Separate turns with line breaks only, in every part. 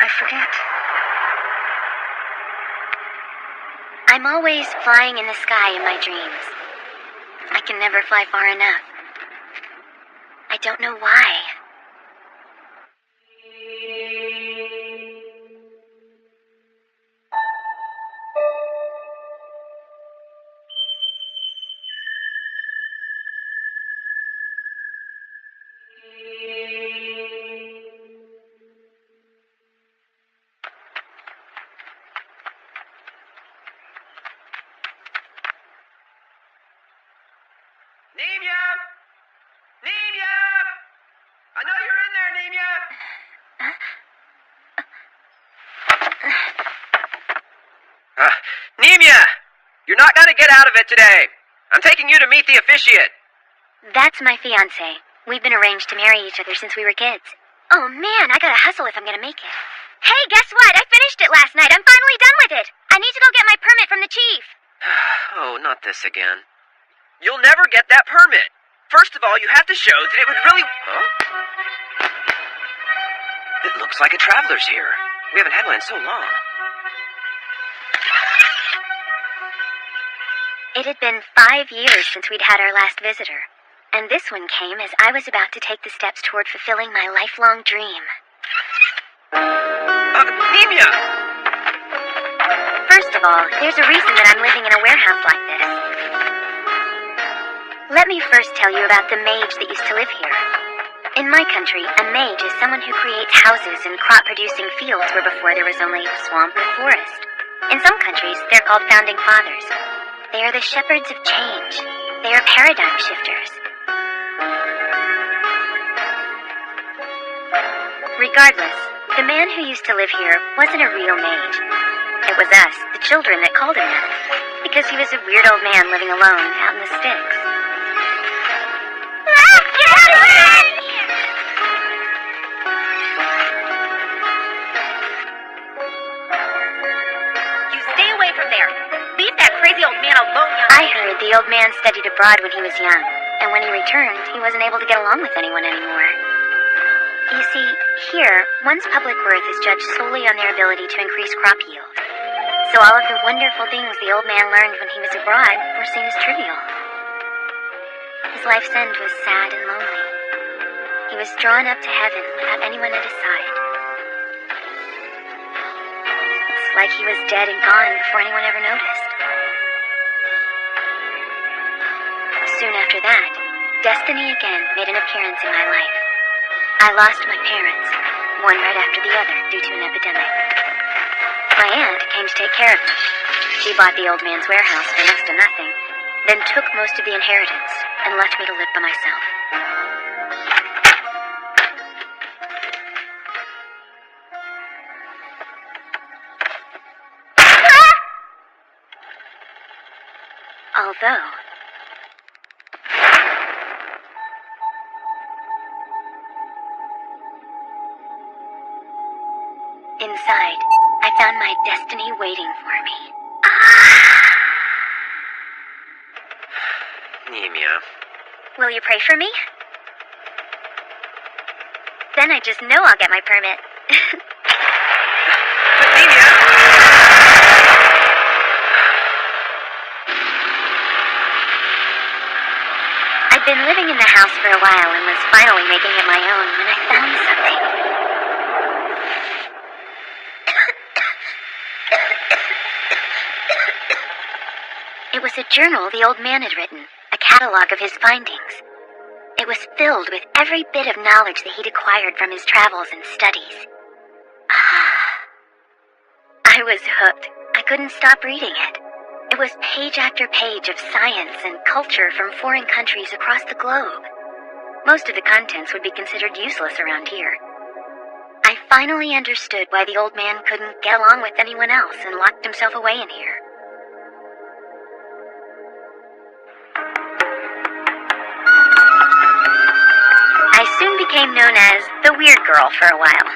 I forget. I'm always flying in the sky in my dreams. I can never fly far enough. I don't know why.
Nemia! Nemia! I know you're in there, Nemia! Nemia! You're not gonna get out of it today. I'm taking you to meet the officiant.
That's my fiancé. We've been arranged to marry each other since we were kids. Oh man, I gotta hustle if I'm gonna make it. Hey, guess what? I finished it last night. I'm finally done with it. I need to go get my permit from the chief.
Oh, not this again. You'll never get that permit. First of all, you have to show that it would really... Huh? It looks like a traveler's here. We haven't had one in so long.
It had been 5 years since we'd had our last visitor, and this one came as I was about to take the steps toward fulfilling my lifelong dream.
Nemia!
First of all, there's a reason that I'm living in a warehouse like this. Let me first tell you about the mage that used to live here. In my country, a mage is someone who creates houses in crop-producing fields where before there was only swamp or forest. In some countries, they're called founding fathers. They are the shepherds of change. They are paradigm shifters. Regardless, the man who used to live here wasn't a real mage. It was us, the children, that called him that, because he was a weird old man living alone out in the sticks. Get out of here!
You stay away from there. Leave that crazy old man alone, young
I heard the old man studied abroad when he was young, and when he returned, he wasn't able to get along with anyone anymore. You see, here, one's public worth is judged solely on their ability to increase crop yield. So all of the wonderful things the old man learned when he was abroad were seen as trivial. His life's end was sad and lonely. He was drawn up to heaven without anyone at his side. It's like he was dead and gone before anyone ever noticed. Soon after that, destiny again made an appearance in my life. I lost my parents, one right after the other, due to an epidemic. My aunt came to take care of me. She bought the old man's warehouse for next to nothing, then took most of the inheritance and left me to live by myself. Although... inside, I found my destiny waiting for me.
Nemia.
Will you pray for me? Then I just know I'll get my permit.
But Nemia!
I'd been living in the house for a while and was finally making it my own when I found something. It was a journal the old man had written, a catalog of his findings. It was filled with every bit of knowledge that he'd acquired from his travels and studies. I was hooked. I couldn't stop reading it. It was page after page of science and culture from foreign countries across the globe. Most of the contents would be considered useless around here. I finally understood why the old man couldn't get along with anyone else and locked himself away in here. I soon became known as the weird girl for a while.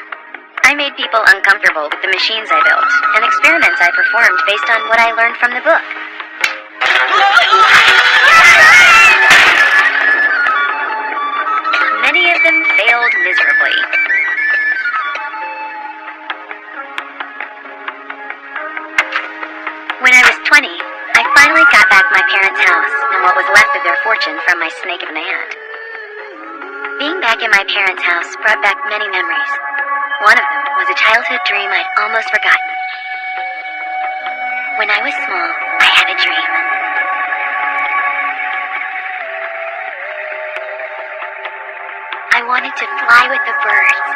I made people uncomfortable with the machines I built and experiments I performed based on what I learned from the book. Many of them failed miserably. parents' house and what was left of their fortune from my snake of an aunt. Being back in my parents' house brought back many memories. One of them was a childhood dream I'd almost forgotten. When I was small, I had a dream. I wanted to fly with the birds.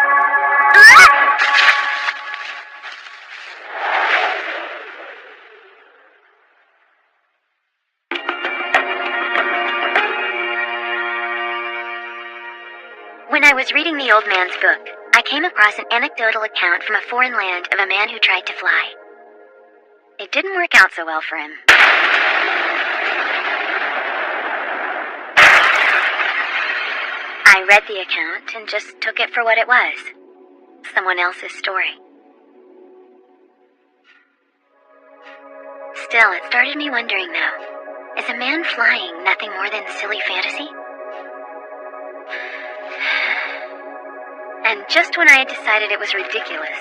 When I was reading the old man's book, I came across an anecdotal account from a foreign land of a man who tried to fly. It didn't work out so well for him. I read the account and just took it for what it was. Someone else's story. Still, it started me wondering though, is a man flying nothing more than silly fantasy? And just when I had decided it was ridiculous,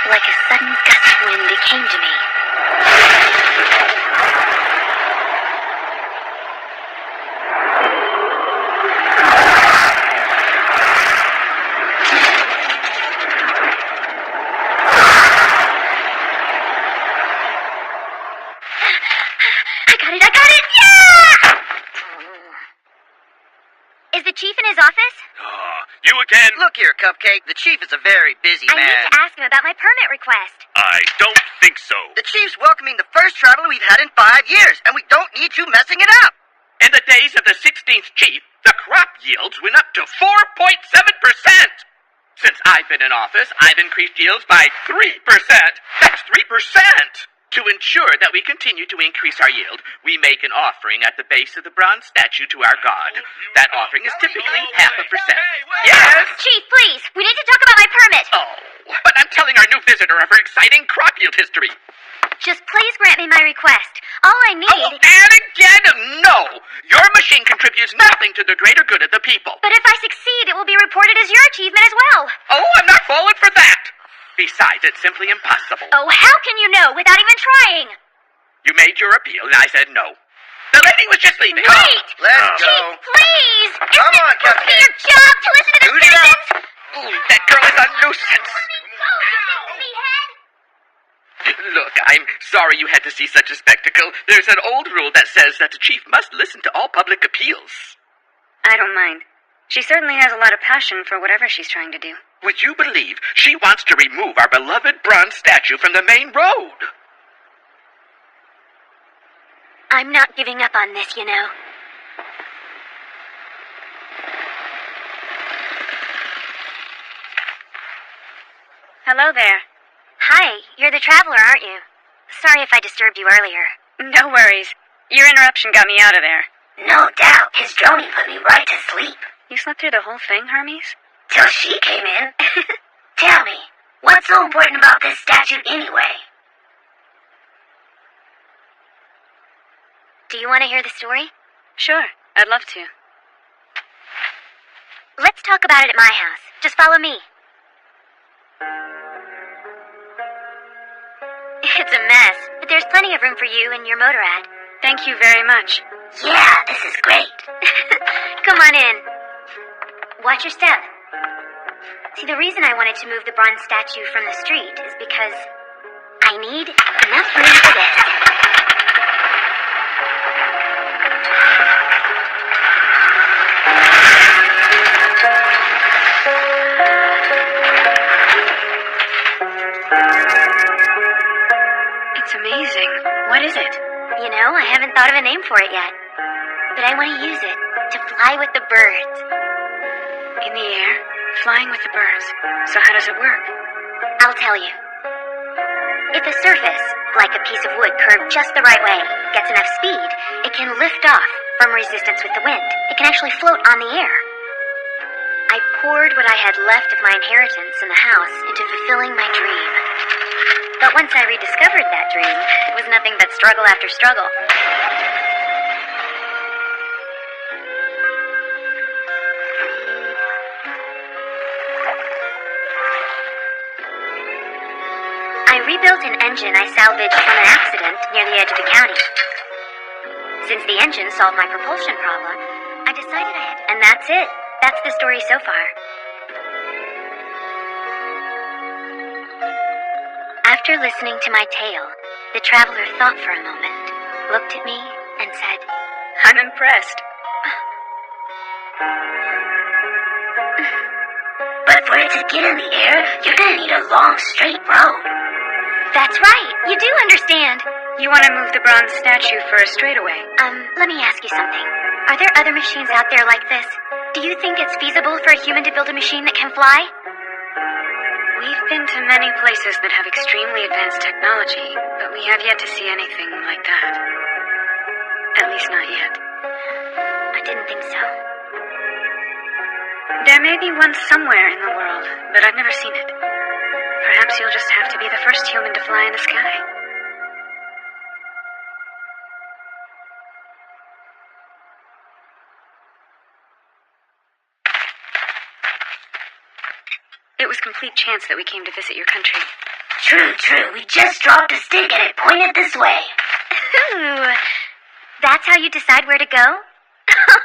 like a sudden gust of wind, it came to me. Is the chief in his office?
Oh, you again?
Look here, Cupcake. The chief is a very busy
I
man.
need to ask him about my permit request.
I don't think so.
The chief's welcoming the first traveler we've had in 5 years, and we don't need you messing it up.
In the days of the 16th chief, the crop yields went up to 4.7%. Since I've been in office, I've increased yields by 3%. That's 3%. To ensure that we continue to increase our yield, we make an offering at the base of the bronze statue to our god. That offering is typically 0.5%. Yes?
Chief, please, we need to talk about my permit.
Oh, but I'm telling our new visitor of her exciting crop yield history.
Just please grant me my request. All I need...
Oh, and again, no! Your machine contributes nothing to the greater good of the people.
But if I succeed, it will be reported as your achievement as well.
Oh, I'm not falling for that! Besides, it's simply impossible.
Oh, how can you know without even trying?
You made your appeal, and I said no. The lady was just leaving.
Wait!
Let's go.
Chief, please!
Come on,
Isn't it
Cupcake.
your job to listen to the
Scoot it out.
citizens?
Ooh, that girl is a nuisance. Look, I'm sorry you had to see such a spectacle. There's an old rule that says that the chief must listen to all public appeals.
I don't mind. She certainly has a lot of passion for whatever she's trying to do.
Would you believe she wants to remove our beloved bronze statue from the main road?
I'm not giving up on this, you know.
Hello there.
Hi, you're the traveler, aren't you? Sorry if I disturbed you earlier.
No worries. Your interruption got me out of there.
No doubt, his droney put me right to sleep.
You slept through the whole thing, Hermes?
Till she came in. Tell me, what's so important about this statue anyway?
Do you want to hear the story?
Sure, I'd love to.
Let's talk about it at my house. Just follow me. It's a mess, but there's plenty of room for you and your motorrad.
Thank you very much.
Yeah, this is great.
Come on in. Watch your step. See, the reason I wanted to move the bronze statue from the street is because I need enough room for this.
It's amazing. What is it?
You know, I haven't thought of a name for it yet. But I want to use it to fly with the birds.
In the air? Flying with the birds. So how does it work?
I'll tell you. If a surface, like a piece of wood curved just the right way, gets enough speed, it can lift off from resistance with the wind. It can actually float on the air. I poured what I had left of my inheritance in the house into fulfilling my dream. But once I rediscovered that dream, it was nothing but struggle after struggle. built-in engine I salvaged from an accident near the edge of the county. Since the engine solved my propulsion problem, I decided I had to... And that's it. That's the story so far. After listening to my tale, the traveler thought for a moment, looked at me, and said,
I'm impressed.
But for it to get in the air, you're gonna need a long, straight road.
That's right. You do understand.
You want to move the bronze statue for a straightaway?
Let me ask you something. Are there other machines out there like this? Do you think it's feasible for a human to build a machine that can fly?
We've been to many places that have extremely advanced technology, but we have yet to see anything like that. At least not yet.
I didn't think so.
There may be one somewhere in the world, but I've never seen it. Perhaps you'll just have to be the first human to fly in the sky. It was complete chance that we came to visit your country.
True. We just dropped a stick and it pointed this way.
Ooh, that's how you decide where to go?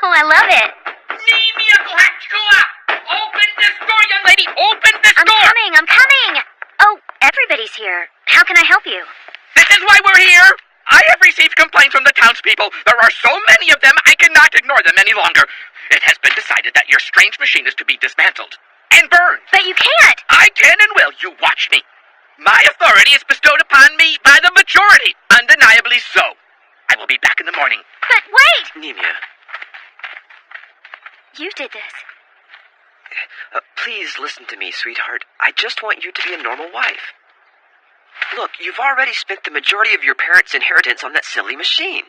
Oh, I love it.
Nemia Glachkula! Open this door, young lady! Open this door!
I'm coming! Oh, everybody's here. How can I help you?
This is why we're here! I have received complaints from the townspeople. There are so many of them, I cannot ignore them any longer. It has been decided that your strange machine is to be dismantled and burned.
But you can't!
I can and will. You watch me. My authority is bestowed upon me by the majority. Undeniably so. I will be back in the morning.
But wait!
Nemia,
You did this.
please listen to me, sweetheart. I just want you to be a normal wife. Look, you've already spent the majority of your parents' inheritance on that silly machine.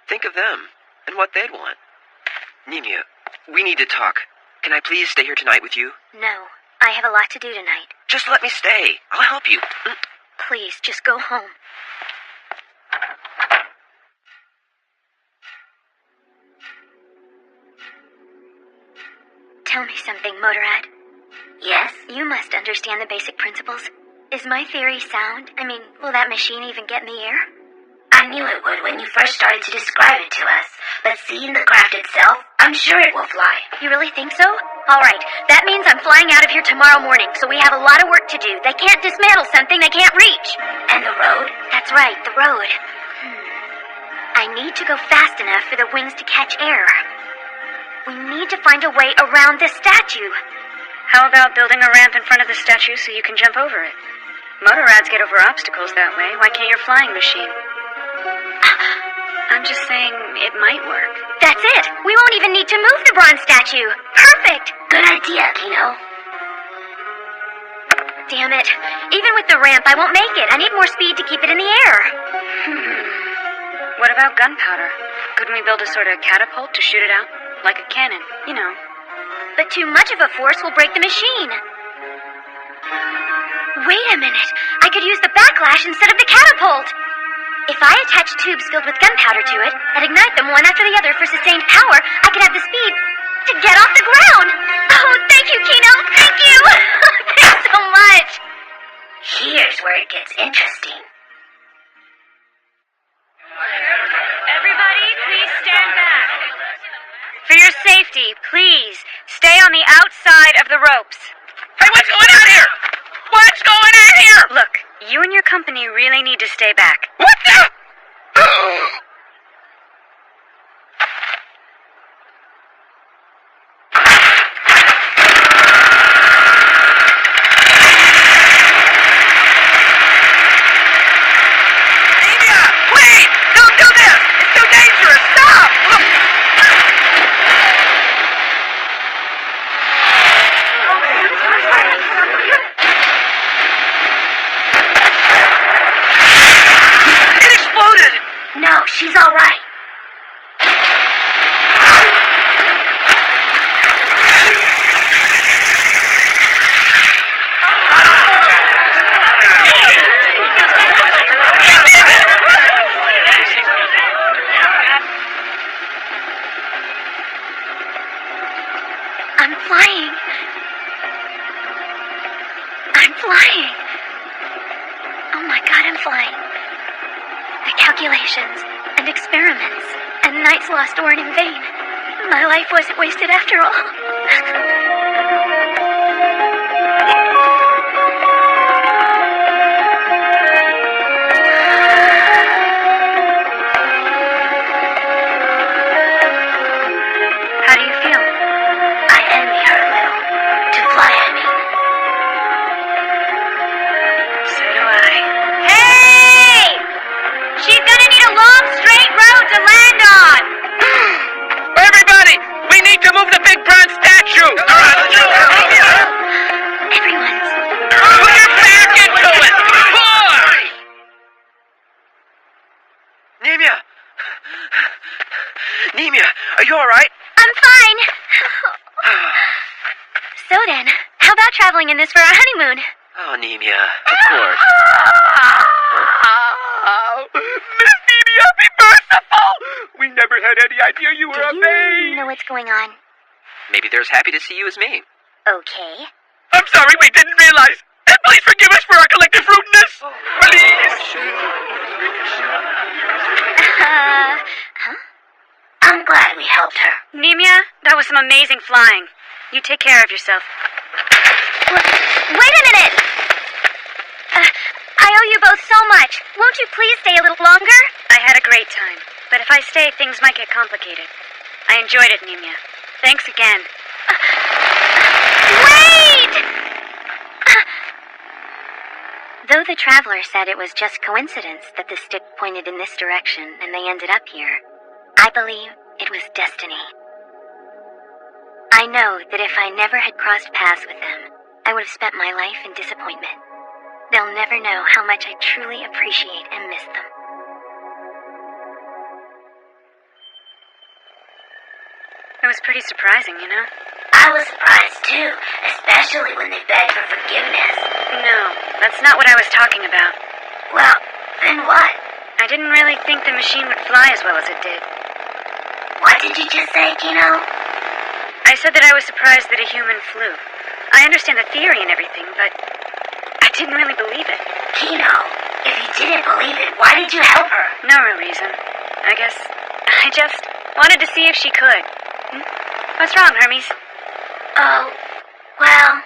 Think of them and what they'd want. Nemia, we need to talk. Can I please stay here tonight with you?
No, I have a lot to do tonight.
Just let me stay. I'll help you.
Please, just go home. Tell me something, Motorrad.
Yes?
You must understand the basic principles. Is my theory sound? I mean, will that machine even get in the air?
I knew it would when you first started to describe it to us. But seeing the craft itself, I'm sure it will fly.
You really think so? Alright, that means I'm flying out of here tomorrow morning, so we have a lot of work to do. They can't dismantle something they can't reach.
And the road?
That's right, the road. I need to go fast enough for the wings to catch air. We need to find a way around this statue.
How about building a ramp in front of the statue so you can jump over it? Motorrads get over obstacles that way. Why can't your flying machine? I'm just saying it might work.
That's it! We won't even need to move the bronze statue! Perfect!
Good idea, Kino.
Damn it. Even with the ramp, I won't make it. I need more speed to keep it in the air.
What about gunpowder? Couldn't we build a sort of catapult to shoot it out? Like a cannon, you know.
But too much of a force will break the machine. Wait a minute. I could use the backlash instead of the catapult. If I attach tubes filled with gunpowder to it and ignite them one after the other for sustained power, I could have the speed to get off the ground. Oh, thank you, Kino. Thank you. Thanks so much.
Here's where it gets interesting.
Everybody, please stand back. For your safety, please, stay on the outside of the ropes.
Hey, what's going on here? What's going on here?
Look, you and your company really need to stay back.
What the? Nemia, wait! Don't do this! It's too dangerous! Stop! It exploded!
No, she's all right.
I'm flying. I'm flying. God, I'm flying. The calculations and experiments and nights lost weren't in vain. My life wasn't wasted after all.
How do you feel?
I envy her a little. To fly, I mean.
So do I.
Hey! She's gonna need a long, straight road to land on!
Everybody, we need to move the big bronze statue!
Everyone's...
Put your back into it! Push!
Nemia! Nemia, are you alright?
I'm fine. So then, how about traveling in this for our honeymoon?
Oh, Nemia, of course.
Oh, Miss Nemia, be merciful! We never had any idea you were a
Do
babe!
you know what's going on?
Maybe they're as happy to see you as me.
Okay.
I'm sorry, we didn't realize! And please forgive us for our collective rudeness! Please!
Huh?
I'm glad we helped her.
Nemia, that was some amazing flying. You take care of yourself.
Wait a minute! I owe you both so much. Won't you please stay a little longer?
I had a great time, but if I stay, things might get complicated. I enjoyed it, Nemia. Thanks again.
Wait! Though the traveler said it was just coincidence that the stick pointed in this direction and they ended up here, I believe it was destiny. I know that if I never had crossed paths with them, I would have spent my life in disappointment. They'll never know how much I truly appreciate and miss them.
It was pretty surprising, you know?
I was surprised too, especially when they begged for forgiveness.
No, that's not what I was talking about.
Well, then what?
I didn't really think the machine would fly as well as it did.
What did you just say, Kino?
I said that I was surprised that a human flew. I understand the theory and everything, but I didn't really believe it.
Kino, if you didn't believe it, why did you help her?
No real reason. I guess I just wanted to see if she could. What's wrong, Hermes?
Oh, well,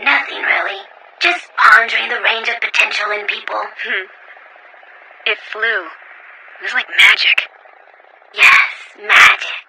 nothing really. Just pondering the range of potential in people.
It flew. It was like magic.
Yes, magic.